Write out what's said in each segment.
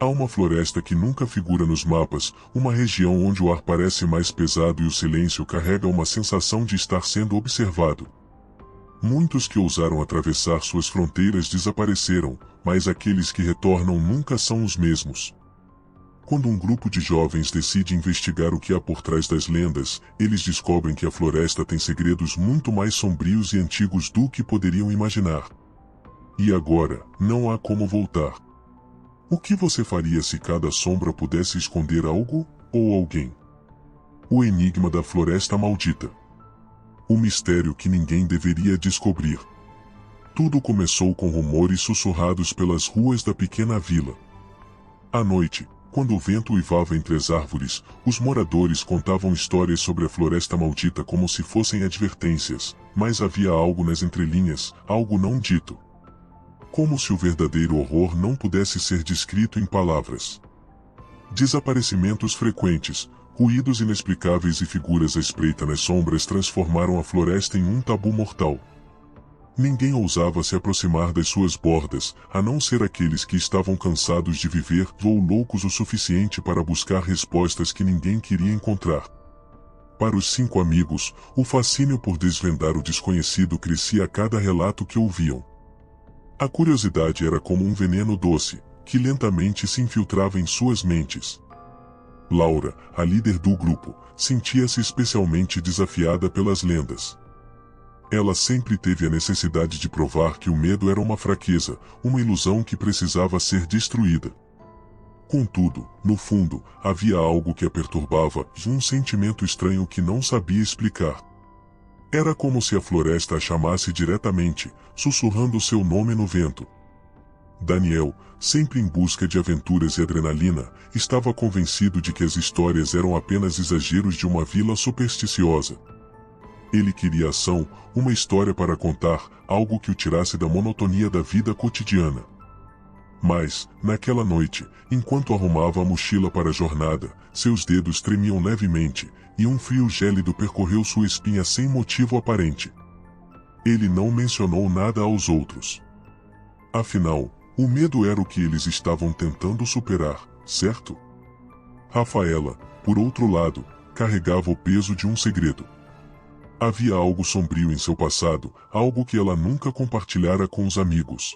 Há uma floresta que nunca figura nos mapas, uma região onde o ar parece mais pesado e o silêncio carrega uma sensação de estar sendo observado. Muitos que ousaram atravessar suas fronteiras desapareceram, mas aqueles que retornam nunca são os mesmos. Quando um grupo de jovens decide investigar o que há por trás das lendas, eles descobrem que a floresta tem segredos muito mais sombrios e antigos do que poderiam imaginar. E agora, não há como voltar. O que você faria se cada sombra pudesse esconder algo, ou alguém? O enigma da Floresta Maldita. O mistério que ninguém deveria descobrir. Tudo começou com rumores sussurrados pelas ruas da pequena vila. À noite, quando o vento uivava entre as árvores, os moradores contavam histórias sobre a Floresta Maldita como se fossem advertências, mas havia algo nas entrelinhas, algo não dito. Como se o verdadeiro horror não pudesse ser descrito em palavras. Desaparecimentos frequentes, ruídos inexplicáveis e figuras à espreita nas sombras transformaram a floresta em um tabu mortal. Ninguém ousava se aproximar das suas bordas, a não ser aqueles que estavam cansados de viver ou loucos o suficiente para buscar respostas que ninguém queria encontrar. Para os 5 amigos, o fascínio por desvendar o desconhecido crescia a cada relato que ouviam. A curiosidade era como um veneno doce, que lentamente se infiltrava em suas mentes. Laura, a líder do grupo, sentia-se especialmente desafiada pelas lendas. Ela sempre teve a necessidade de provar que o medo era uma fraqueza, uma ilusão que precisava ser destruída. Contudo, no fundo, havia algo que a perturbava, um sentimento estranho que não sabia explicar. Era como se a floresta a chamasse diretamente, sussurrando seu nome no vento. Daniel, sempre em busca de aventuras e adrenalina, estava convencido de que as histórias eram apenas exageros de uma vila supersticiosa. Ele queria ação, uma história para contar, algo que o tirasse da monotonia da vida cotidiana. Mas, naquela noite, enquanto arrumava a mochila para a jornada, seus dedos tremiam levemente, e um frio gélido percorreu sua espinha sem motivo aparente. Ele não mencionou nada aos outros. Afinal, o medo era o que eles estavam tentando superar, certo? Rafaela, por outro lado, carregava o peso de um segredo. Havia algo sombrio em seu passado, algo que ela nunca compartilhara com os amigos.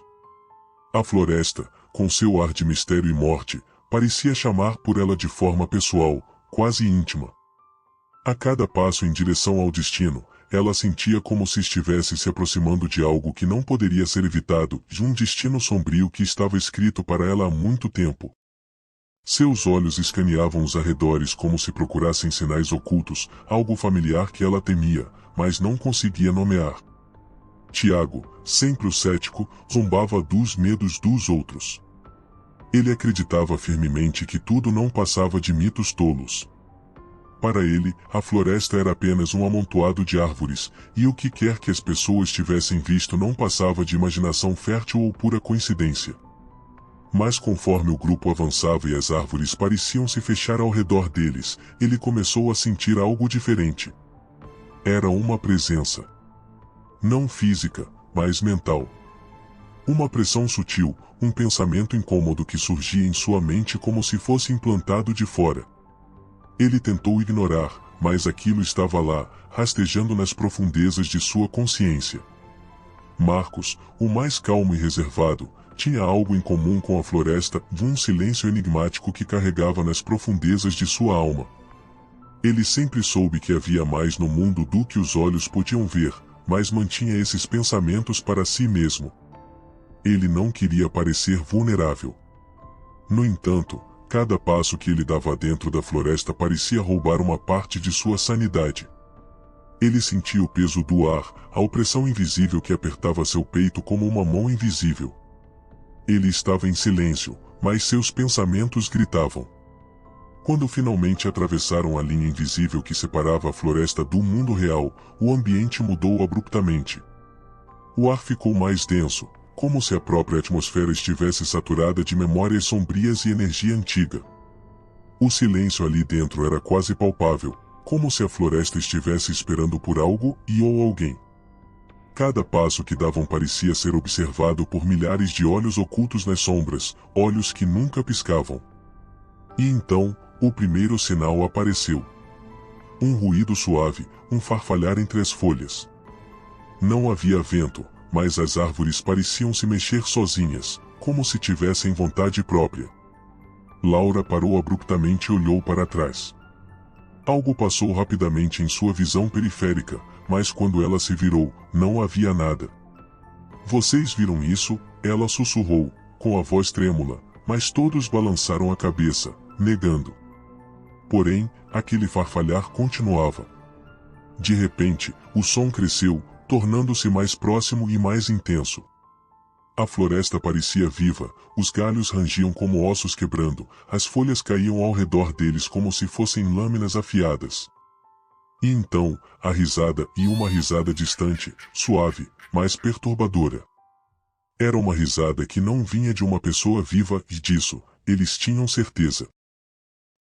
A floresta, com seu ar de mistério e morte, parecia chamar por ela de forma pessoal, quase íntima. A cada passo em direção ao destino, ela sentia como se estivesse se aproximando de algo que não poderia ser evitado, de um destino sombrio que estava escrito para ela há muito tempo. Seus olhos escaneavam os arredores como se procurassem sinais ocultos, algo familiar que ela temia, mas não conseguia nomear. Tiago, sempre o cético, zombava dos medos dos outros. Ele acreditava firmemente que tudo não passava de mitos tolos. Para ele, a floresta era apenas um amontoado de árvores, e o que quer que as pessoas tivessem visto não passava de imaginação fértil ou pura coincidência. Mas conforme o grupo avançava e as árvores pareciam se fechar ao redor deles, ele começou a sentir algo diferente. Era uma presença. Não física, mas mental. Uma pressão sutil, um pensamento incômodo que surgia em sua mente como se fosse implantado de fora. Ele tentou ignorar, mas aquilo estava lá, rastejando nas profundezas de sua consciência. Marcos, o mais calmo e reservado, tinha algo em comum com a floresta, um silêncio enigmático que carregava nas profundezas de sua alma. Ele sempre soube que havia mais no mundo do que os olhos podiam ver, mas mantinha esses pensamentos para si mesmo. Ele não queria parecer vulnerável. No entanto, cada passo que ele dava dentro da floresta parecia roubar uma parte de sua sanidade. Ele sentia o peso do ar, a opressão invisível que apertava seu peito como uma mão invisível. Ele estava em silêncio, mas seus pensamentos gritavam. Quando finalmente atravessaram a linha invisível que separava a floresta do mundo real, o ambiente mudou abruptamente. O ar ficou mais denso, como se a própria atmosfera estivesse saturada de memórias sombrias e energia antiga. O silêncio ali dentro era quase palpável, como se a floresta estivesse esperando por algo ou alguém. Cada passo que davam parecia ser observado por milhares de olhos ocultos nas sombras, olhos que nunca piscavam. E então, o primeiro sinal apareceu. Um ruído suave, um farfalhar entre as folhas. Não havia vento, mas as árvores pareciam se mexer sozinhas, como se tivessem vontade própria. Laura parou abruptamente e olhou para trás. Algo passou rapidamente em sua visão periférica, mas quando ela se virou, não havia nada. Vocês viram isso? Ela sussurrou, com a voz trêmula, mas todos balançaram a cabeça, negando. Porém, aquele farfalhar continuava. De repente, o som cresceu, tornando-se mais próximo e mais intenso. A floresta parecia viva, os galhos rangiam como ossos quebrando, as folhas caíam ao redor deles como se fossem lâminas afiadas. E então, a risada, e uma risada distante, suave, mas perturbadora. Era uma risada que não vinha de uma pessoa viva, e disso, eles tinham certeza.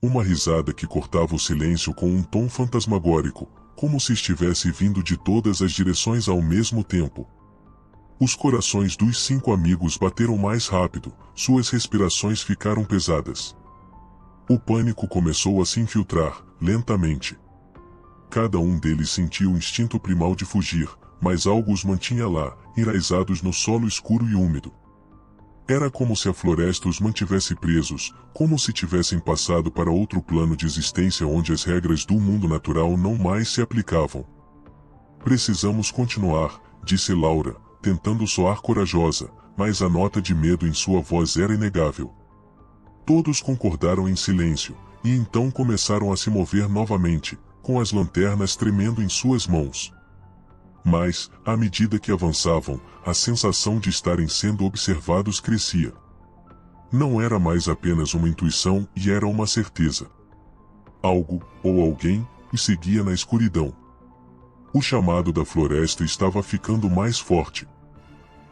Uma risada que cortava o silêncio com um tom fantasmagórico, como se estivesse vindo de todas as direções ao mesmo tempo. Os corações dos 5 amigos bateram mais rápido, suas respirações ficaram pesadas. O pânico começou a se infiltrar, lentamente. Cada um deles sentia o instinto primal de fugir, mas algo os mantinha lá, enraizados no solo escuro e úmido. Era como se a floresta os mantivesse presos, como se tivessem passado para outro plano de existência onde as regras do mundo natural não mais se aplicavam. Precisamos continuar, disse Laura, tentando soar corajosa, mas a nota de medo em sua voz era inegável. Todos concordaram em silêncio, e então começaram a se mover novamente, com as lanternas tremendo em suas mãos. Mas, à medida que avançavam, a sensação de estarem sendo observados crescia. Não era mais apenas uma intuição e era uma certeza. Algo, ou alguém, os seguia na escuridão. O chamado da floresta estava ficando mais forte.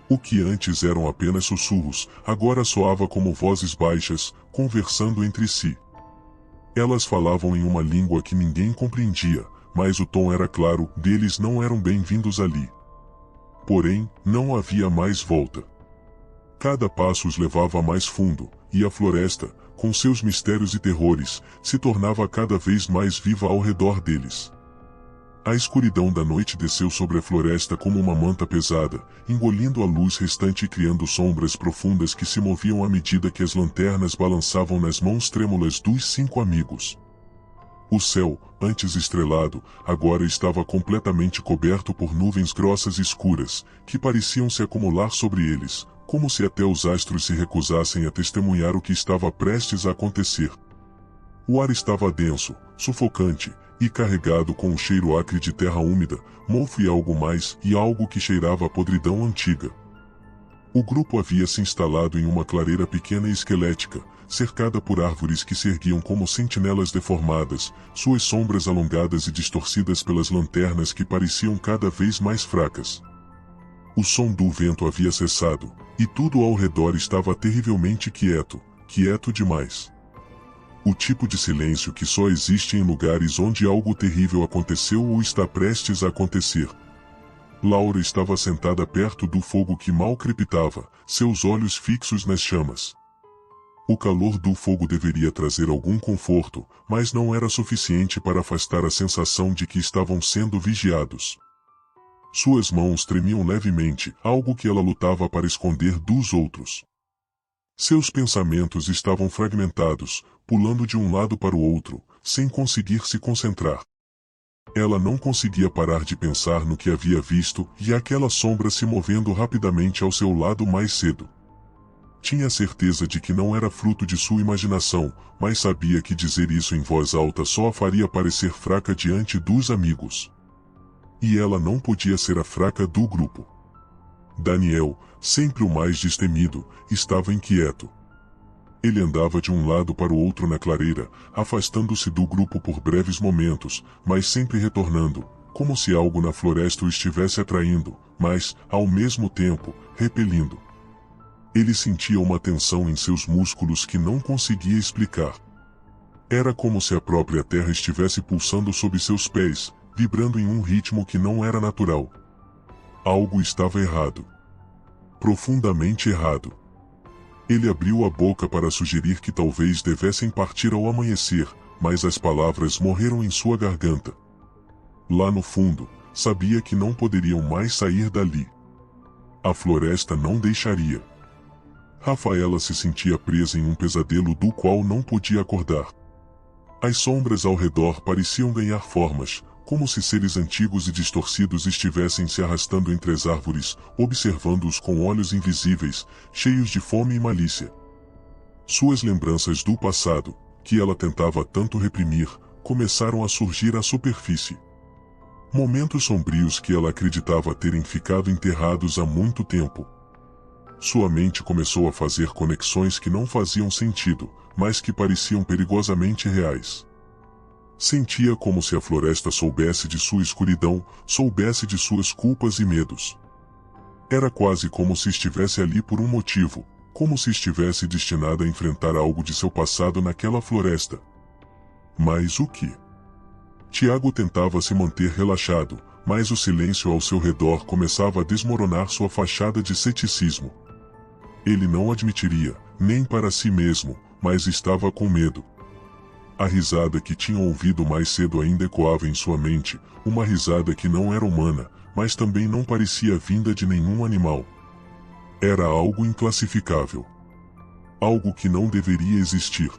O que antes eram apenas sussurros, agora soava como vozes baixas, conversando entre si. Elas falavam em uma língua que ninguém compreendia, mas o tom era claro, deles não eram bem-vindos ali. Porém, não havia mais volta. Cada passo os levava mais fundo, e a floresta, com seus mistérios e terrores, se tornava cada vez mais viva ao redor deles. A escuridão da noite desceu sobre a floresta como uma manta pesada, engolindo a luz restante e criando sombras profundas que se moviam à medida que as lanternas balançavam nas mãos trêmulas dos 5 amigos. O céu, antes estrelado, agora estava completamente coberto por nuvens grossas e escuras, que pareciam se acumular sobre eles, como se até os astros se recusassem a testemunhar o que estava prestes a acontecer. O ar estava denso, sufocante, e carregado com um cheiro acre de terra úmida, mofo e algo mais, e algo que cheirava a podridão antiga. O grupo havia se instalado em uma clareira pequena e esquelética, cercada por árvores que se erguiam como sentinelas deformadas, suas sombras alongadas e distorcidas pelas lanternas que pareciam cada vez mais fracas. O som do vento havia cessado, e tudo ao redor estava terrivelmente quieto, quieto demais. O tipo de silêncio que só existe em lugares onde algo terrível aconteceu ou está prestes a acontecer. Laura estava sentada perto do fogo que mal crepitava, seus olhos fixos nas chamas. O calor do fogo deveria trazer algum conforto, mas não era suficiente para afastar a sensação de que estavam sendo vigiados. Suas mãos tremiam levemente, algo que ela lutava para esconder dos outros. Seus pensamentos estavam fragmentados, pulando de um lado para o outro, sem conseguir se concentrar. Ela não conseguia parar de pensar no que havia visto e aquela sombra se movendo rapidamente ao seu lado mais cedo. Tinha certeza de que não era fruto de sua imaginação, mas sabia que dizer isso em voz alta só a faria parecer fraca diante dos amigos. E ela não podia ser a fraca do grupo. Daniel, sempre o mais destemido, estava inquieto. Ele andava de um lado para o outro na clareira, afastando-se do grupo por breves momentos, mas sempre retornando, como se algo na floresta o estivesse atraindo, mas, ao mesmo tempo, repelindo. Ele sentia uma tensão em seus músculos que não conseguia explicar. Era como se a própria terra estivesse pulsando sob seus pés, vibrando em um ritmo que não era natural. Algo estava errado. Profundamente errado. Ele abriu a boca para sugerir que talvez devessem partir ao amanhecer, mas as palavras morreram em sua garganta. Lá no fundo, sabia que não poderiam mais sair dali. A floresta não deixaria. Rafaela se sentia presa em um pesadelo do qual não podia acordar. As sombras ao redor pareciam ganhar formas, como se seres antigos e distorcidos estivessem se arrastando entre as árvores, observando-os com olhos invisíveis, cheios de fome e malícia. Suas lembranças do passado, que ela tentava tanto reprimir, começaram a surgir à superfície. Momentos sombrios que ela acreditava terem ficado enterrados há muito tempo. Sua mente começou a fazer conexões que não faziam sentido, mas que pareciam perigosamente reais. Sentia como se a floresta soubesse de sua escuridão, soubesse de suas culpas e medos. Era quase como se estivesse ali por um motivo, como se estivesse destinada a enfrentar algo de seu passado naquela floresta. Mas o que? Tiago tentava se manter relaxado, mas o silêncio ao seu redor começava a desmoronar sua fachada de ceticismo. Ele não admitiria, nem para si mesmo, mas estava com medo. A risada que tinham ouvido mais cedo ainda ecoava em sua mente, uma risada que não era humana, mas também não parecia vinda de nenhum animal. Era algo inclassificável. Algo que não deveria existir.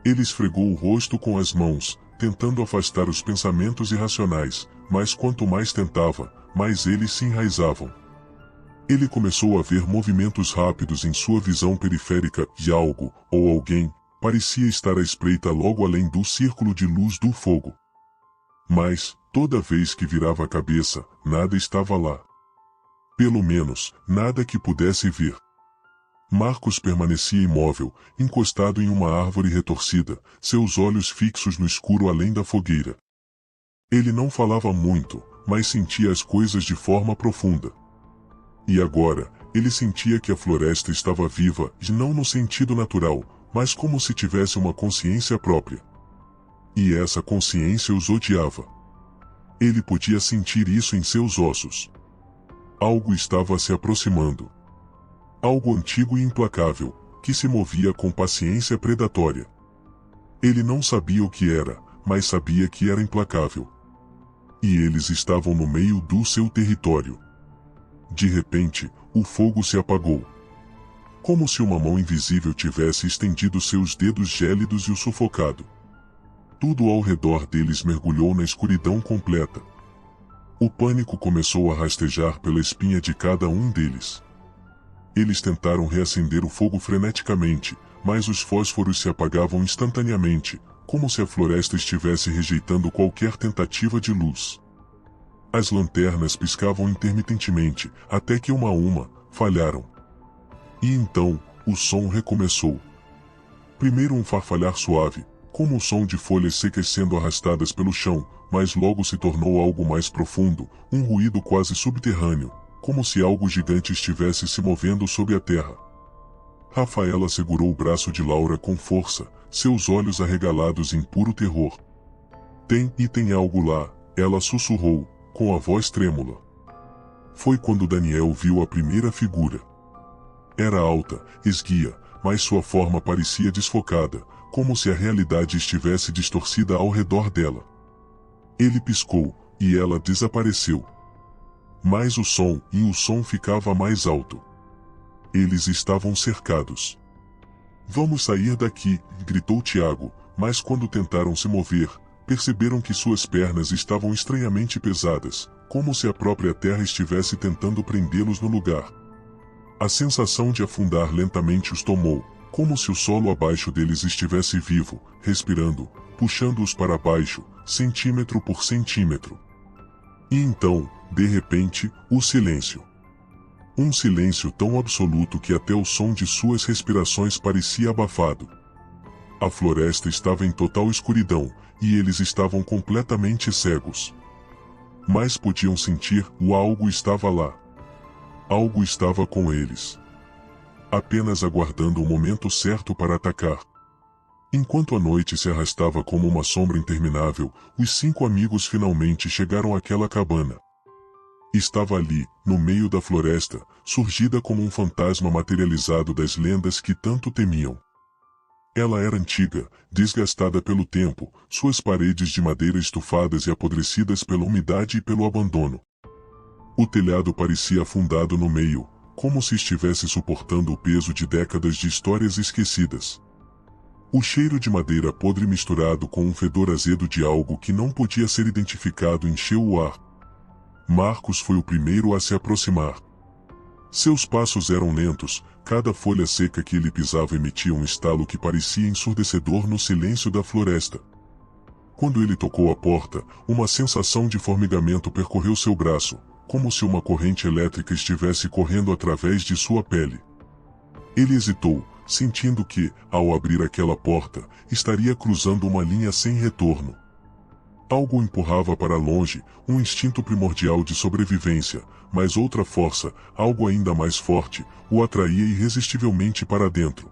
Ele esfregou o rosto com as mãos, tentando afastar os pensamentos irracionais, mas quanto mais tentava, mais eles se enraizavam. Ele começou a ver movimentos rápidos em sua visão periférica e algo, ou alguém, parecia estar à espreita logo além do círculo de luz do fogo. Mas, toda vez que virava a cabeça, nada estava lá. Pelo menos, nada que pudesse ver. Marcos permanecia imóvel, encostado em uma árvore retorcida, seus olhos fixos no escuro além da fogueira. Ele não falava muito, mas sentia as coisas de forma profunda. E agora, ele sentia que a floresta estava viva, e não no sentido natural, mas como se tivesse uma consciência própria. E essa consciência os odiava. Ele podia sentir isso em seus ossos. Algo estava se aproximando. Algo antigo e implacável, que se movia com paciência predatória. Ele não sabia o que era, mas sabia que era implacável. E eles estavam no meio do seu território. De repente, o fogo se apagou. Como se uma mão invisível tivesse estendido seus dedos gélidos e o sufocado. Tudo ao redor deles mergulhou na escuridão completa. O pânico começou a rastejar pela espinha de cada um deles. Eles tentaram reacender o fogo freneticamente, mas os fósforos se apagavam instantaneamente, como se a floresta estivesse rejeitando qualquer tentativa de luz. As lanternas piscavam intermitentemente, até que uma a uma, falharam. E então, o som recomeçou. Primeiro um farfalhar suave, como o som de folhas secas sendo arrastadas pelo chão, mas logo se tornou algo mais profundo, um ruído quase subterrâneo, como se algo gigante estivesse se movendo sob a terra. Rafaela segurou o braço de Laura com força, seus olhos arregalados em puro terror. Tem algo lá, ela sussurrou, com a voz trêmula. Foi quando Daniel viu a primeira figura. Era alta, esguia, mas sua forma parecia desfocada, como se a realidade estivesse distorcida ao redor dela. Ele piscou, e ela desapareceu. Mas o som ficava mais alto. Eles estavam cercados. Vamos sair daqui, gritou Tiago, mas quando tentaram se mover, perceberam que suas pernas estavam estranhamente pesadas, como se a própria terra estivesse tentando prendê-los no lugar. A sensação de afundar lentamente os tomou, como se o solo abaixo deles estivesse vivo, respirando, puxando-os para baixo, centímetro por centímetro. E então, de repente, o silêncio. Um silêncio tão absoluto que até o som de suas respirações parecia abafado. A floresta estava em total escuridão, e eles estavam completamente cegos. Mas podiam sentir, algo estava lá. Algo estava com eles. Apenas aguardando o momento certo para atacar. Enquanto a noite se arrastava como uma sombra interminável, os 5 amigos finalmente chegaram àquela cabana. Estava ali, no meio da floresta, surgida como um fantasma materializado das lendas que tanto temiam. Ela era antiga, desgastada pelo tempo, suas paredes de madeira estufadas e apodrecidas pela umidade e pelo abandono. O telhado parecia afundado no meio, como se estivesse suportando o peso de décadas de histórias esquecidas. O cheiro de madeira podre misturado com um fedor azedo de algo que não podia ser identificado encheu o ar. Marcos foi o primeiro a se aproximar. Seus passos eram lentos, cada folha seca que ele pisava emitia um estalo que parecia ensurdecedor no silêncio da floresta. Quando ele tocou a porta, uma sensação de formigamento percorreu seu braço, como se uma corrente elétrica estivesse correndo através de sua pele. Ele hesitou, sentindo que, ao abrir aquela porta, estaria cruzando uma linha sem retorno. Algo o empurrava para longe, um instinto primordial de sobrevivência, mas outra força, algo ainda mais forte, o atraía irresistivelmente para dentro.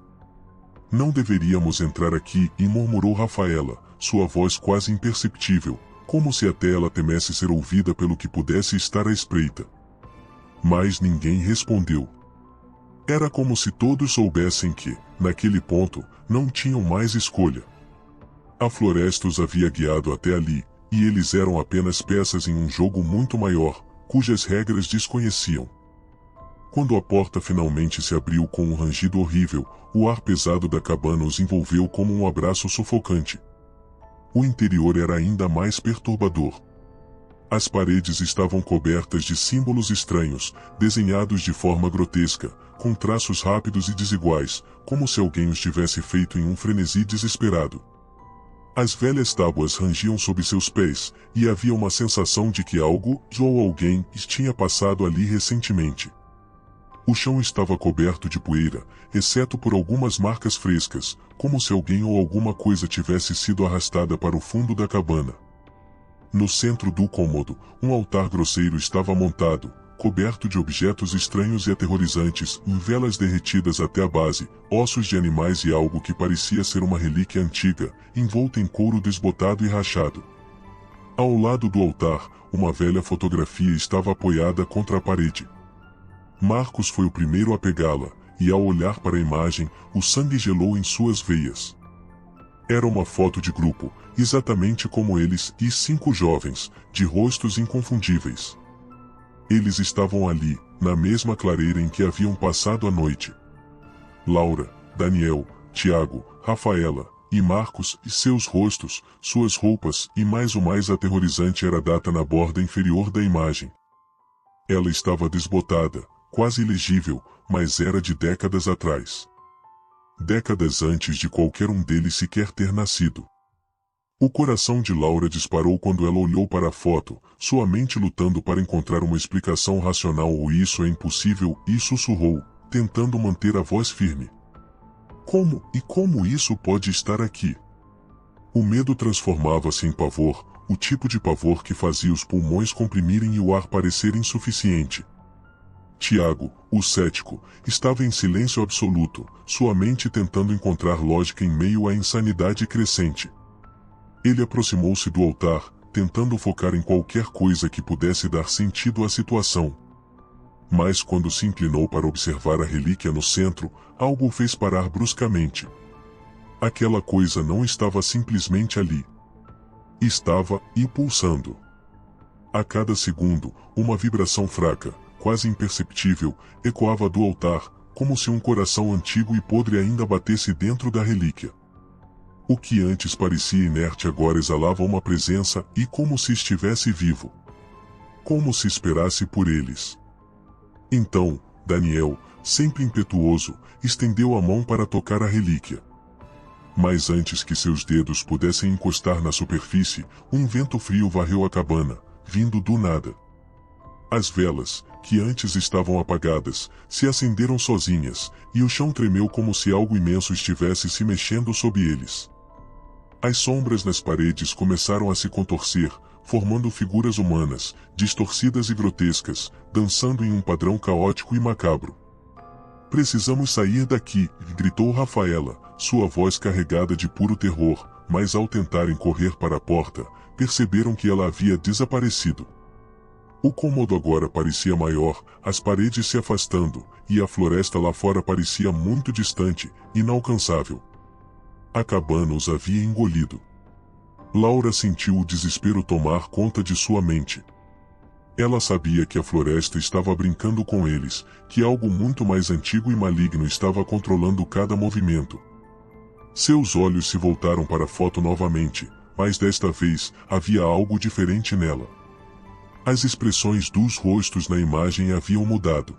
Não deveríamos entrar aqui, murmurou Rafaela, sua voz quase imperceptível, como se até ela temesse ser ouvida pelo que pudesse estar à espreita. Mas ninguém respondeu. Era como se todos soubessem que, naquele ponto, não tinham mais escolha. A floresta os havia guiado até ali, e eles eram apenas peças em um jogo muito maior, cujas regras desconheciam. Quando a porta finalmente se abriu com um rangido horrível, o ar pesado da cabana os envolveu como um abraço sufocante. O interior era ainda mais perturbador. As paredes estavam cobertas de símbolos estranhos, desenhados de forma grotesca, com traços rápidos e desiguais, como se alguém os tivesse feito em um frenesi desesperado. As velhas tábuas rangiam sob seus pés, e havia uma sensação de que algo, ou alguém, tinha passado ali recentemente. O chão estava coberto de poeira, exceto por algumas marcas frescas, como se alguém ou alguma coisa tivesse sido arrastada para o fundo da cabana. No centro do cômodo, um altar grosseiro estava montado, coberto de objetos estranhos e aterrorizantes, velas derretidas até a base, ossos de animais e algo que parecia ser uma relíquia antiga, envolta em couro desbotado e rachado. Ao lado do altar, uma velha fotografia estava apoiada contra a parede. Marcos foi o primeiro a pegá-la, e ao olhar para a imagem, o sangue gelou em suas veias. Era uma foto de grupo, exatamente como eles e 5 jovens, de rostos inconfundíveis. Eles estavam ali, na mesma clareira em que haviam passado a noite. Laura, Daniel, Tiago, Rafaela, e Marcos, e seus rostos, suas roupas, e mais o mais aterrorizante era a data na borda inferior da imagem. Ela estava desbotada, quase ilegível, mas era de décadas atrás. Décadas antes de qualquer um deles sequer ter nascido. O coração de Laura disparou quando ela olhou para a foto, sua mente lutando para encontrar uma explicação racional ou isso é impossível, e sussurrou, tentando manter a voz firme. Como isso pode estar aqui? O medo transformava-se em pavor, o tipo de pavor que fazia os pulmões comprimirem e o ar parecer insuficiente. Tiago, o cético, estava em silêncio absoluto, sua mente tentando encontrar lógica em meio à insanidade crescente. Ele aproximou-se do altar, tentando focar em qualquer coisa que pudesse dar sentido à situação. Mas quando se inclinou para observar a relíquia no centro, algo o fez parar bruscamente. Aquela coisa não estava simplesmente ali. Estava pulsando. A cada segundo, uma vibração fraca, quase imperceptível, ecoava do altar, como se um coração antigo e podre ainda batesse dentro da relíquia. O que antes parecia inerte agora exalava uma presença e como se estivesse vivo. Como se esperasse por eles. Então, Daniel, sempre impetuoso, estendeu a mão para tocar a relíquia. Mas antes que seus dedos pudessem encostar na superfície, um vento frio varreu a cabana, vindo do nada. As velas, que antes estavam apagadas, se acenderam sozinhas, e o chão tremeu como se algo imenso estivesse se mexendo sob eles. As sombras nas paredes começaram a se contorcer, formando figuras humanas, distorcidas e grotescas, dançando em um padrão caótico e macabro. Precisamos sair daqui, gritou Rafaela, sua voz carregada de puro terror, mas ao tentarem correr para a porta, perceberam que ela havia desaparecido. O cômodo agora parecia maior, as paredes se afastando, e a floresta lá fora parecia muito distante, inalcançável. A cabana os havia engolido. Laura sentiu o desespero tomar conta de sua mente. Ela sabia que a floresta estava brincando com eles, que algo muito mais antigo e maligno estava controlando cada movimento. Seus olhos se voltaram para a foto novamente, mas desta vez havia algo diferente nela. As expressões dos rostos na imagem haviam mudado.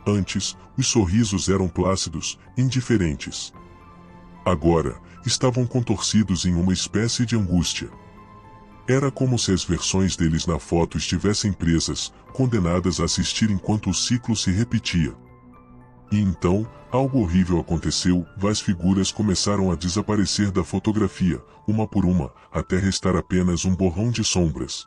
Antes, os sorrisos eram plácidos, indiferentes. Agora, estavam contorcidos em uma espécie de angústia. Era como se as versões deles na foto estivessem presas, condenadas a assistir enquanto o ciclo se repetia. E então, algo horrível aconteceu, as figuras começaram a desaparecer da fotografia, uma por uma, até restar apenas um borrão de sombras.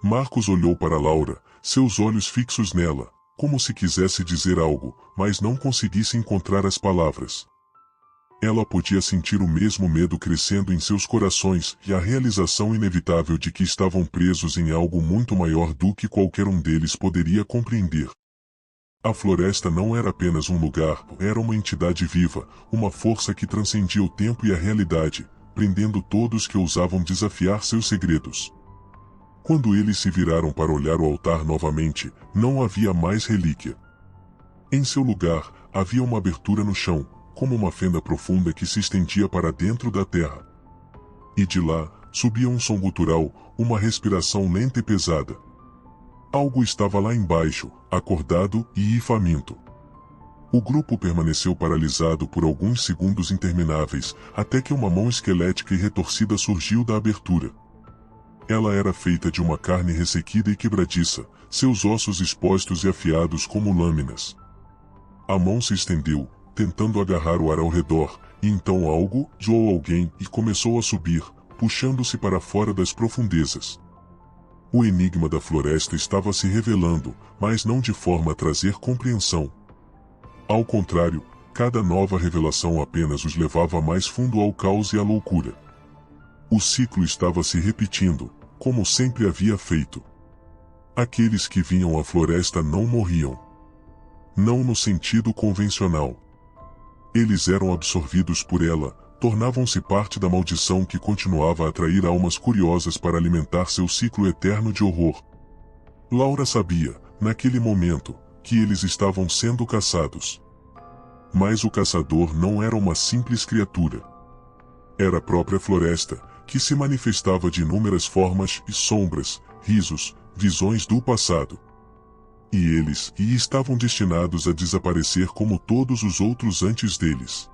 Marcos olhou para Laura, seus olhos fixos nela, como se quisesse dizer algo, mas não conseguisse encontrar as palavras. Ela podia sentir o mesmo medo crescendo em seus corações e a realização inevitável de que estavam presos em algo muito maior do que qualquer um deles poderia compreender. A floresta não era apenas um lugar, era uma entidade viva, uma força que transcendia o tempo e a realidade, prendendo todos que ousavam desafiar seus segredos. Quando eles se viraram para olhar o altar novamente, não havia mais relíquia. Em seu lugar, havia uma abertura no chão, como uma fenda profunda que se estendia para dentro da terra. E de lá, subia um som gutural, uma respiração lenta e pesada. Algo estava lá embaixo, acordado e faminto. O grupo permaneceu paralisado por alguns segundos intermináveis, até que uma mão esquelética e retorcida surgiu da abertura. Ela era feita de uma carne ressequida e quebradiça, seus ossos expostos e afiados como lâminas. A mão se estendeu, tentando agarrar o ar ao redor, e então algo, ou alguém, e começou a subir, puxando-se para fora das profundezas. O enigma da floresta estava se revelando, mas não de forma a trazer compreensão. Ao contrário, cada nova revelação apenas os levava mais fundo ao caos e à loucura. O ciclo estava se repetindo, como sempre havia feito. Aqueles que vinham à floresta não morriam. Não no sentido convencional. Eles eram absorvidos por ela, tornavam-se parte da maldição que continuava a atrair almas curiosas para alimentar seu ciclo eterno de horror. Laura sabia, naquele momento, que eles estavam sendo caçados. Mas o caçador não era uma simples criatura. Era a própria floresta, que se manifestava de inúmeras formas e sombras, risos, visões do passado. E eles estavam destinados a desaparecer como todos os outros antes deles.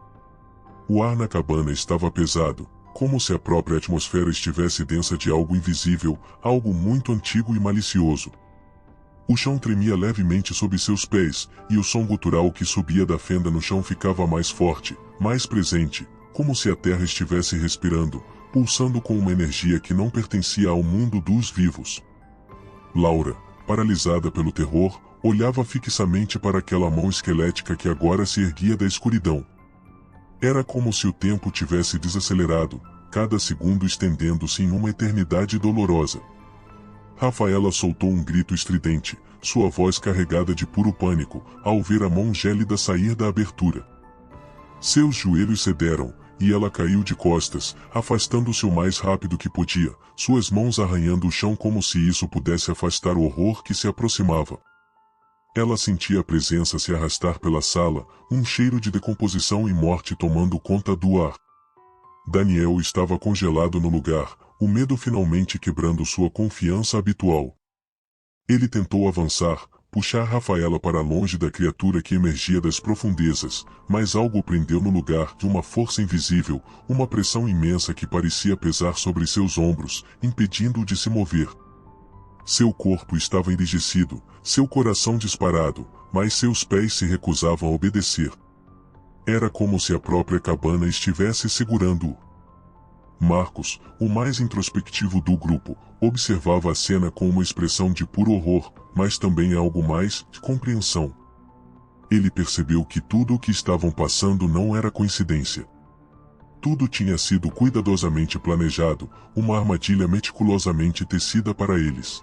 O ar na cabana estava pesado, como se a própria atmosfera estivesse densa de algo invisível, algo muito antigo e malicioso. O chão tremia levemente sob seus pés, e o som gutural que subia da fenda no chão ficava mais forte, mais presente, como se a terra estivesse respirando, pulsando com uma energia que não pertencia ao mundo dos vivos. Laura, paralisada pelo terror, olhava fixamente para aquela mão esquelética que agora se erguia da escuridão. Era como se o tempo tivesse desacelerado, cada segundo estendendo-se em uma eternidade dolorosa. Rafaela soltou um grito estridente, sua voz carregada de puro pânico, ao ver a mão gélida sair da abertura. Seus joelhos cederam, e ela caiu de costas, afastando-se o mais rápido que podia, suas mãos arranhando o chão como se isso pudesse afastar o horror que se aproximava. Ela sentia a presença se arrastar pela sala, um cheiro de decomposição e morte tomando conta do ar. Daniel estava congelado no lugar, o medo finalmente quebrando sua confiança habitual. Ele tentou avançar, puxar Rafaela para longe da criatura que emergia das profundezas, mas algo o prendeu no lugar de uma força invisível, uma pressão imensa que parecia pesar sobre seus ombros, impedindo-o de se mover. Seu corpo estava enrijecido, seu coração disparado, mas seus pés se recusavam a obedecer. Era como se a própria cabana estivesse segurando-o. Marcos, o mais introspectivo do grupo, observava a cena com uma expressão de puro horror, mas também algo mais de compreensão. Ele percebeu que tudo o que estavam passando não era coincidência. Tudo tinha sido cuidadosamente planejado, uma armadilha meticulosamente tecida para eles.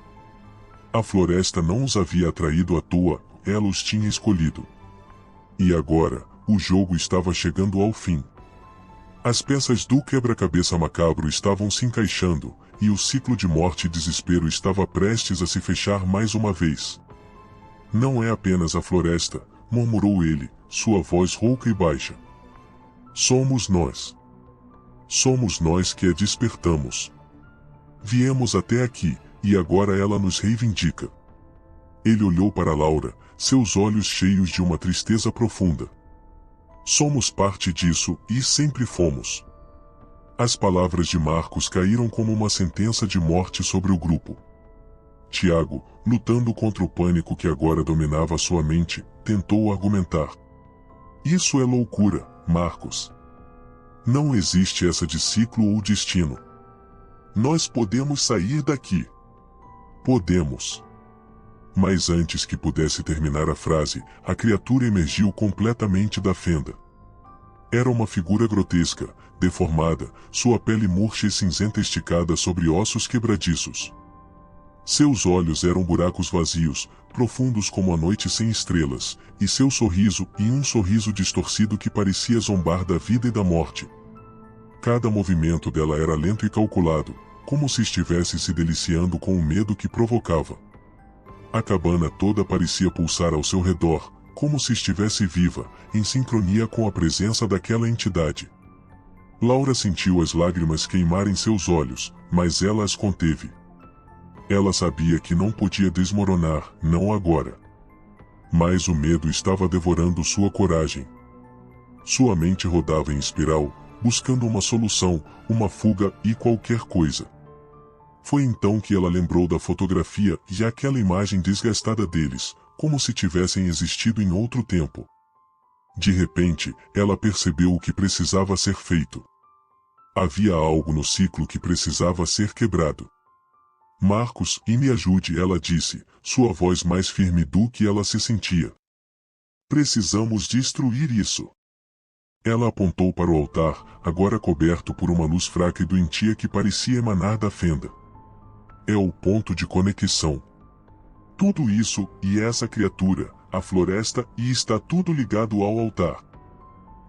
A floresta não os havia atraído à toa, ela os tinha escolhido. E agora, o jogo estava chegando ao fim. As peças do quebra-cabeça macabro estavam se encaixando, e o ciclo de morte e desespero estava prestes a se fechar mais uma vez. Não é apenas a floresta, murmurou ele, sua voz rouca e baixa. Somos nós. Somos nós que a despertamos. Viemos até aqui, e agora ela nos reivindica. Ele olhou para Laura, seus olhos cheios de uma tristeza profunda. Somos parte disso, e sempre fomos. As palavras de Marcos caíram como uma sentença de morte sobre o grupo. Tiago, lutando contra o pânico que agora dominava sua mente, tentou argumentar. Isso é loucura, Marcos. Não existe essa de ciclo ou destino. Nós podemos sair daqui. Podemos. Mas antes que pudesse terminar a frase, a criatura emergiu completamente da fenda. Era uma figura grotesca, deformada, sua pele murcha e cinzenta esticada sobre ossos quebradiços. Seus olhos eram buracos vazios, profundos como a noite sem estrelas, e seu sorriso, um sorriso distorcido que parecia zombar da vida e da morte. Cada movimento dela era lento e calculado, como se estivesse se deliciando com o medo que provocava. A cabana toda parecia pulsar ao seu redor, como se estivesse viva, em sincronia com a presença daquela entidade. Laura sentiu as lágrimas queimarem seus olhos, mas ela as conteve. Ela sabia que não podia desmoronar, não agora. Mas o medo estava devorando sua coragem. Sua mente rodava em espiral, buscando uma solução, uma fuga e qualquer coisa. Foi então que ela lembrou da fotografia e aquela imagem desgastada deles, como se tivessem existido em outro tempo. De repente, ela percebeu o que precisava ser feito. Havia algo no ciclo que precisava ser quebrado. Marcos, e me ajude, ela disse, sua voz mais firme do que ela se sentia. Precisamos destruir isso. Ela apontou para o altar, agora coberto por uma luz fraca e doentia que parecia emanar da fenda. É o ponto de conexão. Tudo isso, e essa criatura, a floresta, e está tudo ligado ao altar.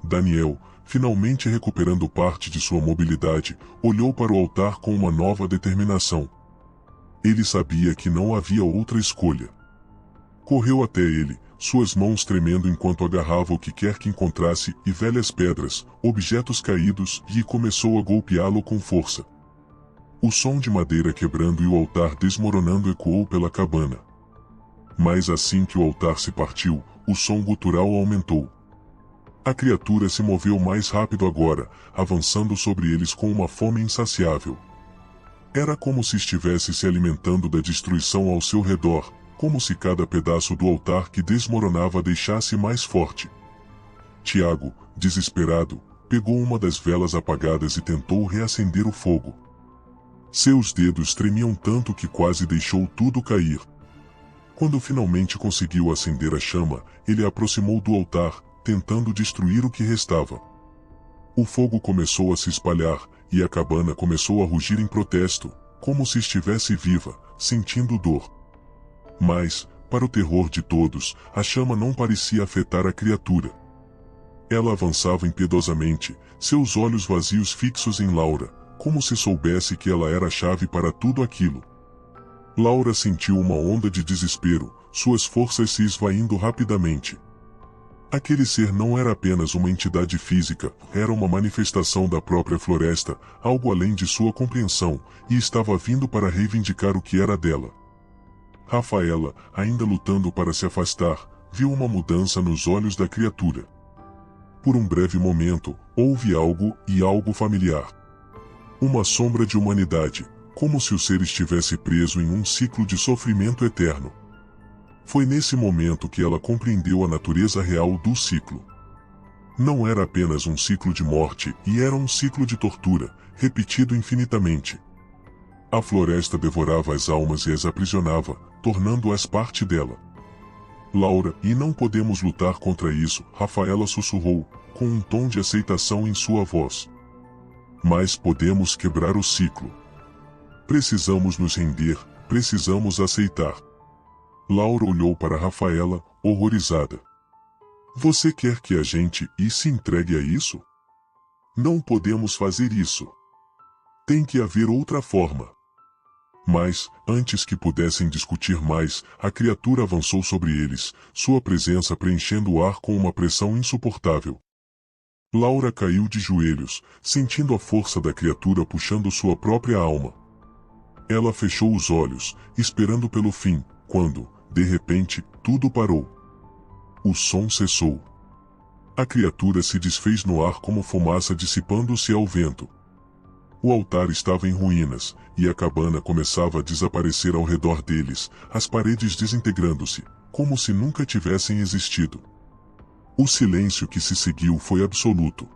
Daniel, finalmente recuperando parte de sua mobilidade, olhou para o altar com uma nova determinação. Ele sabia que não havia outra escolha. Correu até ele, suas mãos tremendo enquanto agarrava o que quer que encontrasse, e velhas pedras, objetos caídos, e começou a golpeá-lo com força. O som de madeira quebrando e o altar desmoronando ecoou pela cabana. Mas assim que o altar se partiu, o som gutural aumentou. A criatura se moveu mais rápido agora, avançando sobre eles com uma fome insaciável. Era como se estivesse se alimentando da destruição ao seu redor, como se cada pedaço do altar que desmoronava deixasse mais forte. Tiago, desesperado, pegou uma das velas apagadas e tentou reacender o fogo. Seus dedos tremiam tanto que quase deixou tudo cair. Quando finalmente conseguiu acender a chama, ele a aproximou do altar, tentando destruir o que restava. O fogo começou a se espalhar, e a cabana começou a rugir em protesto, como se estivesse viva, sentindo dor. Mas, para o terror de todos, a chama não parecia afetar a criatura. Ela avançava impiedosamente, seus olhos vazios fixos em Laura, como se soubesse que ela era a chave para tudo aquilo. Laura sentiu uma onda de desespero, suas forças se esvaindo rapidamente. Aquele ser não era apenas uma entidade física, era uma manifestação da própria floresta, algo além de sua compreensão, e estava vindo para reivindicar o que era dela. Rafaela, ainda lutando para se afastar, viu uma mudança nos olhos da criatura. Por um breve momento, houve algo, e algo familiar. Uma sombra de humanidade, como se o ser estivesse preso em um ciclo de sofrimento eterno. Foi nesse momento que ela compreendeu a natureza real do ciclo. Não era apenas um ciclo de morte, e era um ciclo de tortura, repetido infinitamente. A floresta devorava as almas e as aprisionava, tornando-as parte dela. Laura, e não podemos lutar contra isso, Rafaela sussurrou, com um tom de aceitação em sua voz. Mas podemos quebrar o ciclo. Precisamos nos render, precisamos aceitar. Laura olhou para Rafaela, horrorizada. Você quer que a gente se entregue a isso? Não podemos fazer isso. Tem que haver outra forma. Mas, antes que pudessem discutir mais, a criatura avançou sobre eles, sua presença preenchendo o ar com uma pressão insuportável. Laura caiu de joelhos, sentindo a força da criatura puxando sua própria alma. Ela fechou os olhos, esperando pelo fim, quando, de repente, tudo parou. O som cessou. A criatura se desfez no ar como fumaça dissipando-se ao vento. O altar estava em ruínas, e a cabana começava a desaparecer ao redor deles, as paredes desintegrando-se, como se nunca tivessem existido. O silêncio que se seguiu foi absoluto.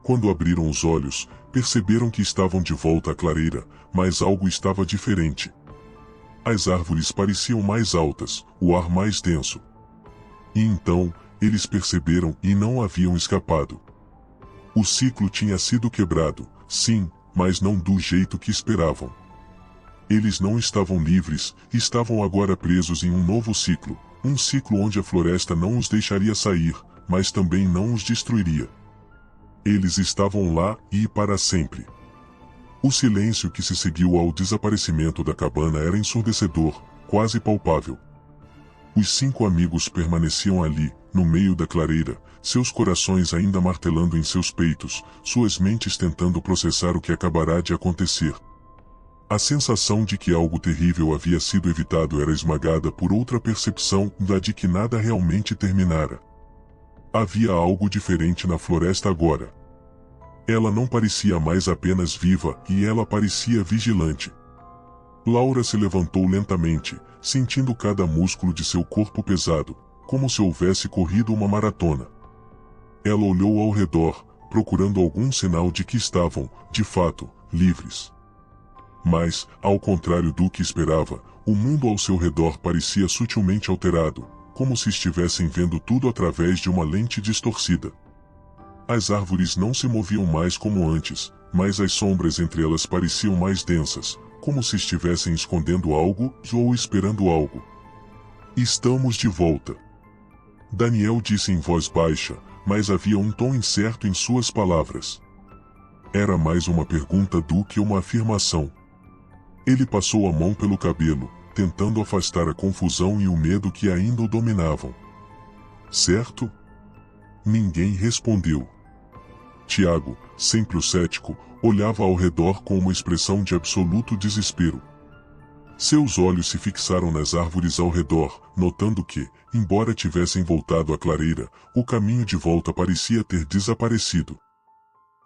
Quando abriram os olhos, perceberam que estavam de volta à clareira, mas algo estava diferente. As árvores pareciam mais altas, o ar mais denso. E então, eles perceberam e não haviam escapado. O ciclo tinha sido quebrado, sim, mas não do jeito que esperavam. Eles não estavam livres, estavam agora presos em um novo ciclo, um ciclo onde a floresta não os deixaria sair, mas também não os destruiria. Eles estavam lá e para sempre. O silêncio que se seguiu ao desaparecimento da cabana era ensurdecedor, quase palpável. Os 5 amigos permaneciam ali, no meio da clareira, seus corações ainda martelando em seus peitos, suas mentes tentando processar o que acabará de acontecer. A sensação de que algo terrível havia sido evitado era esmagada por outra percepção, da de que nada realmente terminara. Havia algo diferente na floresta agora. Ela não parecia mais apenas viva, e ela parecia vigilante. Laura se levantou lentamente, sentindo cada músculo de seu corpo pesado, como se houvesse corrido uma maratona. Ela olhou ao redor, procurando algum sinal de que estavam, de fato, livres. Mas, ao contrário do que esperava, o mundo ao seu redor parecia sutilmente alterado, como se estivessem vendo tudo através de uma lente distorcida. As árvores não se moviam mais como antes, mas as sombras entre elas pareciam mais densas, como se estivessem escondendo algo ou esperando algo. Estamos de volta. Daniel disse em voz baixa, mas havia um tom incerto em suas palavras. Era mais uma pergunta do que uma afirmação. Ele passou a mão pelo cabelo, tentando afastar a confusão e o medo que ainda o dominavam. Certo? Ninguém respondeu. Tiago, sempre o cético, olhava ao redor com uma expressão de absoluto desespero. Seus olhos se fixaram nas árvores ao redor, notando que, embora tivessem voltado à clareira, o caminho de volta parecia ter desaparecido.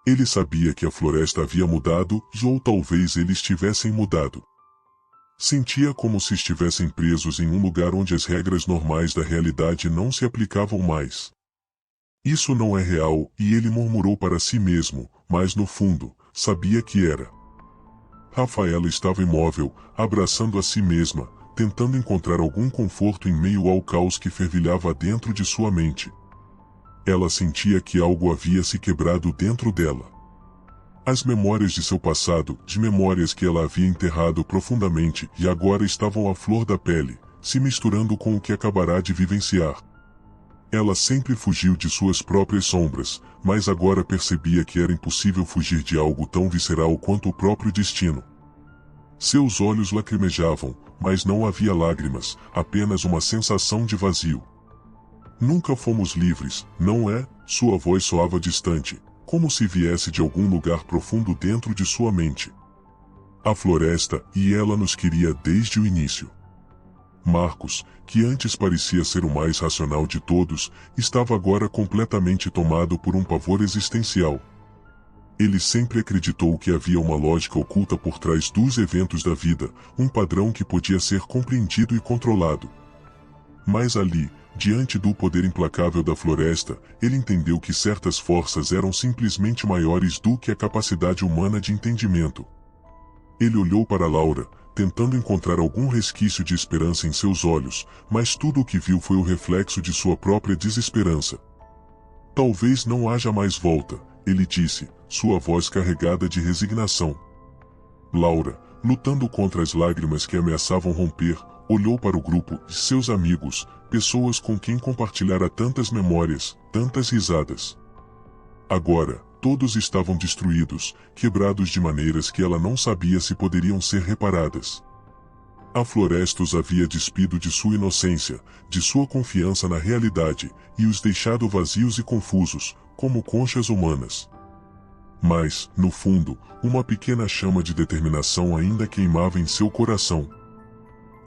Ele sabia que a floresta havia mudado, ou talvez eles tivessem mudado. Sentia como se estivessem presos em um lugar onde as regras normais da realidade não se aplicavam mais. Isso não é real, e ele murmurou para si mesmo, mas no fundo, sabia que era. Rafaela estava imóvel, abraçando a si mesma, tentando encontrar algum conforto em meio ao caos que fervilhava dentro de sua mente. Ela sentia que algo havia se quebrado dentro dela. As memórias de seu passado, de memórias que ela havia enterrado profundamente e agora estavam à flor da pele, se misturando com o que acabará de vivenciar. Ela sempre fugiu de suas próprias sombras, mas agora percebia que era impossível fugir de algo tão visceral quanto o próprio destino. Seus olhos lacrimejavam, mas não havia lágrimas, apenas uma sensação de vazio. Nunca fomos livres, não é? Sua voz soava distante, como se viesse de algum lugar profundo dentro de sua mente. A floresta, e ela nos queria desde o início. Marcos, que antes parecia ser o mais racional de todos, estava agora completamente tomado por um pavor existencial. Ele sempre acreditou que havia uma lógica oculta por trás dos eventos da vida, um padrão que podia ser compreendido e controlado. Mas ali, diante do poder implacável da floresta, ele entendeu que certas forças eram simplesmente maiores do que a capacidade humana de entendimento. Ele olhou para Laura, tentando encontrar algum resquício de esperança em seus olhos, mas tudo o que viu foi o reflexo de sua própria desesperança. Talvez não haja mais volta, ele disse, sua voz carregada de resignação. Laura, lutando contra as lágrimas que ameaçavam romper, Olhou para o grupo de seus amigos, pessoas com quem compartilhara tantas memórias, tantas risadas. Agora, todos estavam destruídos, quebrados de maneiras que ela não sabia se poderiam ser reparadas. A floresta os havia despido de sua inocência, de sua confiança na realidade, e os deixado vazios e confusos, como conchas humanas. Mas, no fundo, uma pequena chama de determinação ainda queimava em seu coração.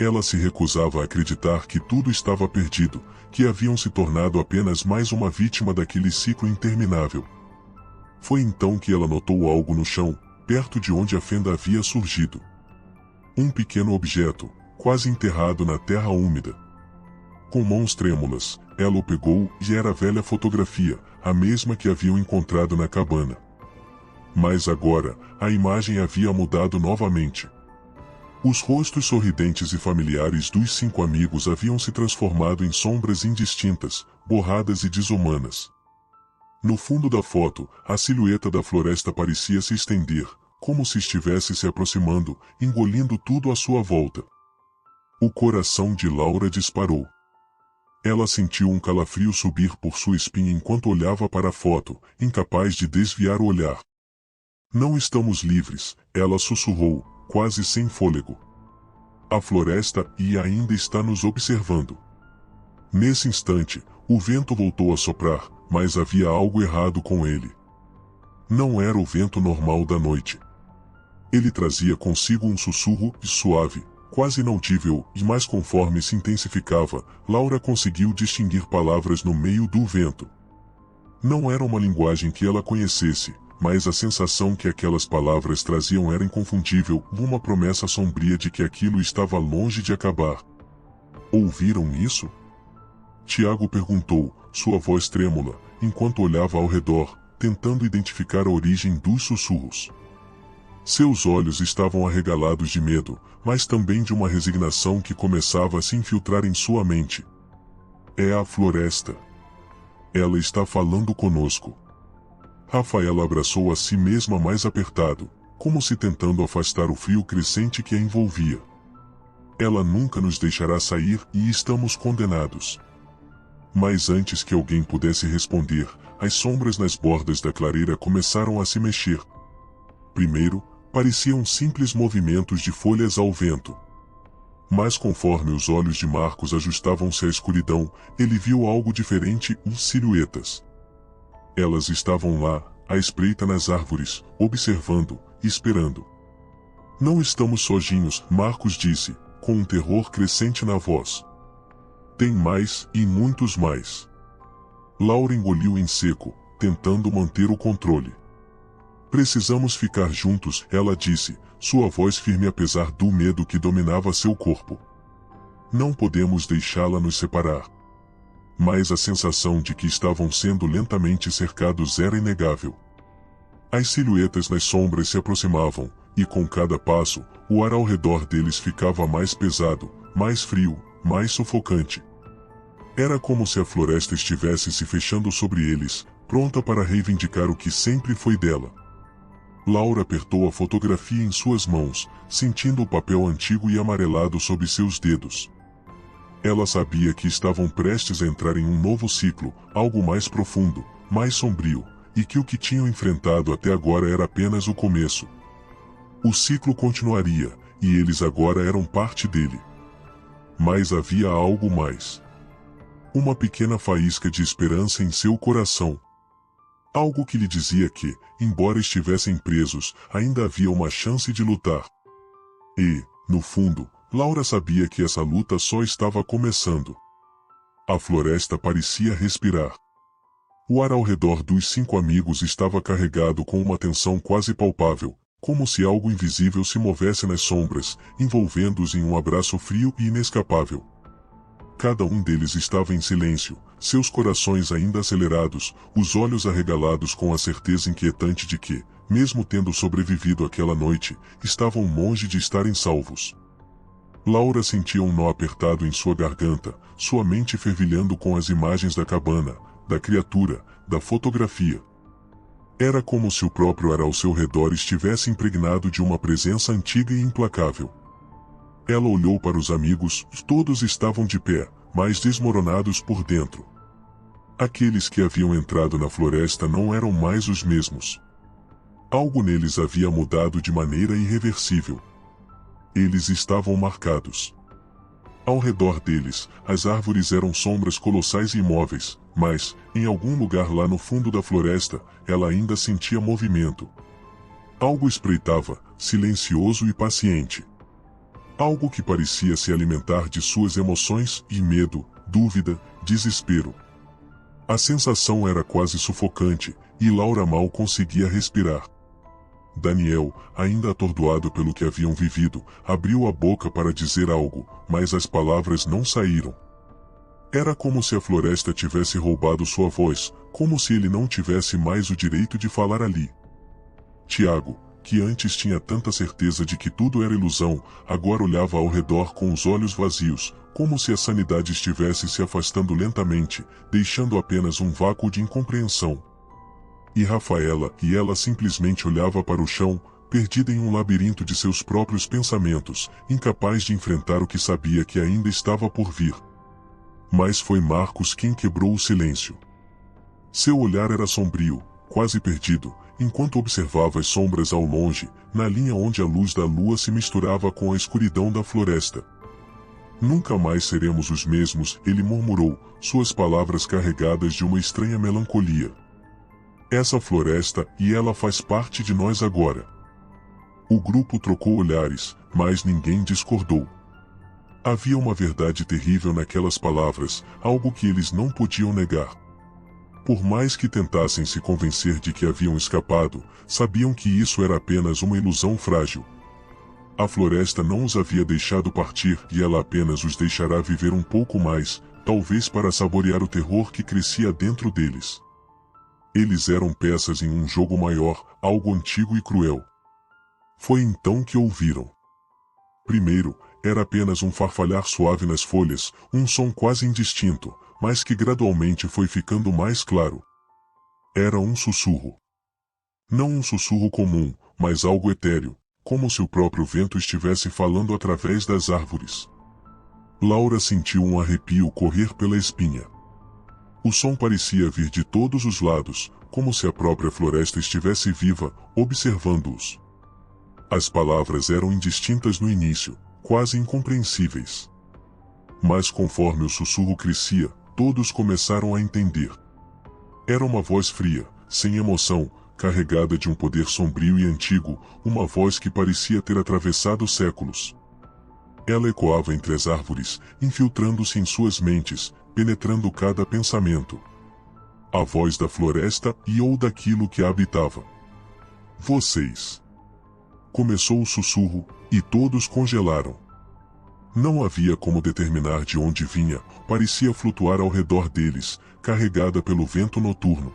Ela se recusava a acreditar que tudo estava perdido, que haviam se tornado apenas mais uma vítima daquele ciclo interminável. Foi então que ela notou algo no chão, perto de onde a fenda havia surgido. Um pequeno objeto, quase enterrado na terra úmida. Com mãos trêmulas, ela o pegou e era a velha fotografia, a mesma que haviam encontrado na cabana. Mas agora, a imagem havia mudado novamente. Os rostos sorridentes e familiares dos 5 amigos haviam se transformado em sombras indistintas, borradas e desumanas. No fundo da foto, a silhueta da floresta parecia se estender, como se estivesse se aproximando, engolindo tudo à sua volta. O coração de Laura disparou. Ela sentiu um calafrio subir por sua espinha enquanto olhava para a foto, incapaz de desviar o olhar. Não estamos livres, ela sussurrou, quase sem fôlego. A floresta ainda está nos observando. Nesse instante, o vento voltou a soprar, mas havia algo errado com ele. Não era o vento normal da noite. Ele trazia consigo um sussurro suave, quase inaudível, mas conforme se intensificava, Laura conseguiu distinguir palavras no meio do vento. Não era uma linguagem que ela conhecesse, mas a sensação que aquelas palavras traziam era inconfundível, uma promessa sombria de que aquilo estava longe de acabar. Ouviram isso? Tiago perguntou, sua voz trêmula, enquanto olhava ao redor, tentando identificar a origem dos sussurros. Seus olhos estavam arregalados de medo, mas também de uma resignação que começava a se infiltrar em sua mente. É a floresta. Ela está falando conosco. Rafaela abraçou a si mesma mais apertado, como se tentando afastar o frio crescente que a envolvia. Ela nunca nos deixará sair e estamos condenados. Mas antes que alguém pudesse responder, as sombras nas bordas da clareira começaram a se mexer. Primeiro, pareciam simples movimentos de folhas ao vento. Mas conforme os olhos de Marcos ajustavam-se à escuridão, ele viu algo diferente, silhuetas. Elas estavam lá, à espreita nas árvores, observando, esperando. Não estamos sozinhos, Marcos disse, com um terror crescente na voz. Tem mais, e muitos mais. Laura engoliu em seco, tentando manter o controle. Precisamos ficar juntos, ela disse, sua voz firme apesar do medo que dominava seu corpo. Não podemos deixá-la nos separar. Mas a sensação de que estavam sendo lentamente cercados era inegável. As silhuetas nas sombras se aproximavam, e com cada passo, o ar ao redor deles ficava mais pesado, mais frio, mais sufocante. Era como se a floresta estivesse se fechando sobre eles, pronta para reivindicar o que sempre foi dela. Laura apertou a fotografia em suas mãos, sentindo o papel antigo e amarelado sob seus dedos. Ela sabia que estavam prestes a entrar em um novo ciclo, algo mais profundo, mais sombrio, e que o que tinham enfrentado até agora era apenas o começo. O ciclo continuaria, e eles agora eram parte dele. Mas havia algo mais. Uma pequena faísca de esperança em seu coração. Algo que lhe dizia que, embora estivessem presos, ainda havia uma chance de lutar. E, no fundo, Laura sabia que essa luta só estava começando. A floresta parecia respirar. O ar ao redor dos 5 amigos estava carregado com uma tensão quase palpável, como se algo invisível se movesse nas sombras, envolvendo-os em um abraço frio e inescapável. Cada um deles estava em silêncio, seus corações ainda acelerados, os olhos arregalados com a certeza inquietante de que, mesmo tendo sobrevivido àquela noite, estavam longe de estarem salvos. Laura sentia um nó apertado em sua garganta, sua mente fervilhando com as imagens da cabana, da criatura, da fotografia. Era como se o próprio ar ao seu redor estivesse impregnado de uma presença antiga e implacável. Ela olhou para os amigos, todos estavam de pé, mas desmoronados por dentro. Aqueles que haviam entrado na floresta não eram mais os mesmos. Algo neles havia mudado de maneira irreversível. Eles estavam marcados. Ao redor deles, as árvores eram sombras colossais e imóveis, mas, em algum lugar lá no fundo da floresta, ela ainda sentia movimento. Algo espreitava, silencioso e paciente. Algo que parecia se alimentar de suas emoções e medo, dúvida, desespero. A sensação era quase sufocante, e Laura mal conseguia respirar. Daniel, ainda atordoado pelo que haviam vivido, abriu a boca para dizer algo, mas as palavras não saíram. Era como se a floresta tivesse roubado sua voz, como se ele não tivesse mais o direito de falar ali. Tiago, que antes tinha tanta certeza de que tudo era ilusão, agora olhava ao redor com os olhos vazios, como se a sanidade estivesse se afastando lentamente, deixando apenas um vácuo de incompreensão. E Rafaela, e ela simplesmente olhava para o chão, perdida em um labirinto de seus próprios pensamentos, incapaz de enfrentar o que sabia que ainda estava por vir. Mas foi Marcos quem quebrou o silêncio. Seu olhar era sombrio, quase perdido, enquanto observava as sombras ao longe, na linha onde a luz da lua se misturava com a escuridão da floresta. Nunca mais seremos os mesmos, ele murmurou, suas palavras carregadas de uma estranha melancolia. Essa floresta, e ela faz parte de nós agora. O grupo trocou olhares, mas ninguém discordou. Havia uma verdade terrível naquelas palavras, algo que eles não podiam negar. Por mais que tentassem se convencer de que haviam escapado, sabiam que isso era apenas uma ilusão frágil. A floresta não os havia deixado partir e ela apenas os deixará viver um pouco mais, talvez para saborear o terror que crescia dentro deles. Eles eram peças em um jogo maior, algo antigo e cruel. Foi então que ouviram. Primeiro, era apenas um farfalhar suave nas folhas, um som quase indistinto, mas que gradualmente foi ficando mais claro. Era um sussurro. Não um sussurro comum, mas algo etéreo, como se o próprio vento estivesse falando através das árvores. Laura sentiu um arrepio correr pela espinha. O som parecia vir de todos os lados, como se a própria floresta estivesse viva, observando-os. As palavras eram indistintas no início, quase incompreensíveis. Mas conforme o sussurro crescia, todos começaram a entender. Era uma voz fria, sem emoção, carregada de um poder sombrio e antigo, uma voz que parecia ter atravessado séculos. Ela ecoava entre as árvores, infiltrando-se em suas mentes, penetrando cada pensamento. A voz da floresta e ou daquilo que a habitava. Vocês. Começou o sussurro, e todos congelaram. Não havia como determinar de onde vinha, parecia flutuar ao redor deles, carregada pelo vento noturno.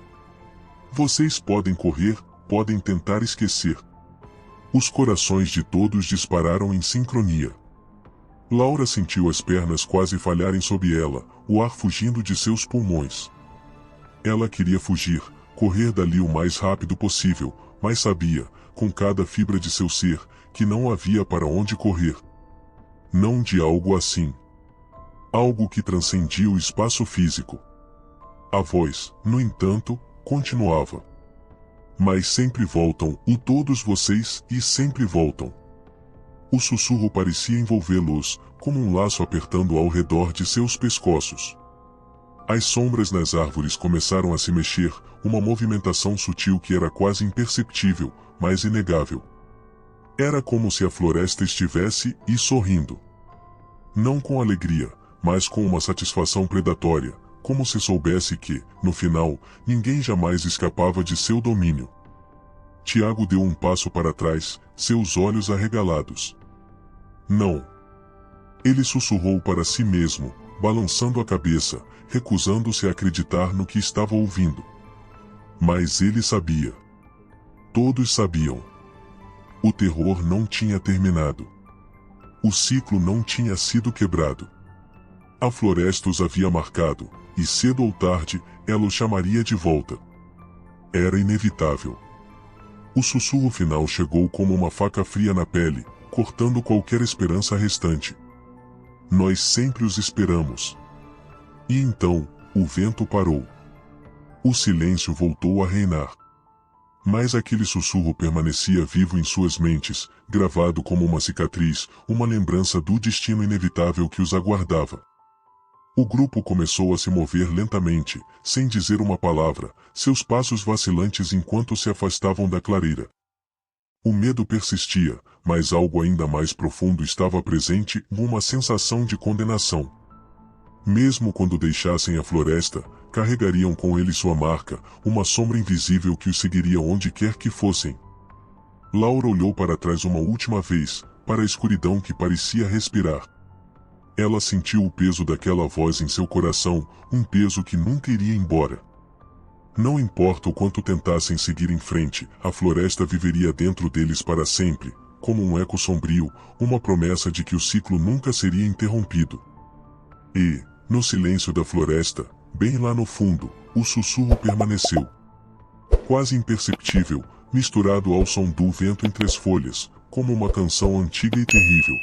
Vocês podem correr, podem tentar esquecer. Os corações de todos dispararam em sincronia. Laura sentiu as pernas quase falharem sob ela, o ar fugindo de seus pulmões. Ela queria fugir, correr dali o mais rápido possível, mas sabia, com cada fibra de seu ser, que não havia para onde correr. Não de algo assim. Algo que transcendia o espaço físico. A voz, no entanto, continuava. Mas sempre voltam, todos vocês, e sempre voltam. O sussurro parecia envolvê-los, como um laço apertando ao redor de seus pescoços. As sombras nas árvores começaram a se mexer, uma movimentação sutil que era quase imperceptível, mas inegável. Era como se a floresta estivesse, sorrindo. Não com alegria, mas com uma satisfação predatória, como se soubesse que, no final, ninguém jamais escapava de seu domínio. Tiago deu um passo para trás, seus olhos arregalados. Não. Ele sussurrou para si mesmo, balançando a cabeça, recusando-se a acreditar no que estava ouvindo. Mas ele sabia. Todos sabiam. O terror não tinha terminado. O ciclo não tinha sido quebrado. A floresta os havia marcado, e cedo ou tarde, ela os chamaria de volta. Era inevitável. O sussurro final chegou como uma faca fria na pele, cortando qualquer esperança restante. Nós sempre os esperamos. E então, o vento parou. O silêncio voltou a reinar. Mas aquele sussurro permanecia vivo em suas mentes, gravado como uma cicatriz, uma lembrança do destino inevitável que os aguardava. O grupo começou a se mover lentamente, sem dizer uma palavra, seus passos vacilantes enquanto se afastavam da clareira. O medo persistia, mas algo ainda mais profundo estava presente, uma sensação de condenação. Mesmo quando deixassem a floresta, carregariam com ele sua marca, uma sombra invisível que os seguiria onde quer que fossem. Laura olhou para trás uma última vez, para a escuridão que parecia respirar. Ela sentiu o peso daquela voz em seu coração, um peso que nunca iria embora. Não importa o quanto tentassem seguir em frente, a floresta viveria dentro deles para sempre, como um eco sombrio, uma promessa de que o ciclo nunca seria interrompido. E, no silêncio da floresta, bem lá no fundo, o sussurro permaneceu. Quase imperceptível, misturado ao som do vento entre as folhas, como uma canção antiga e terrível.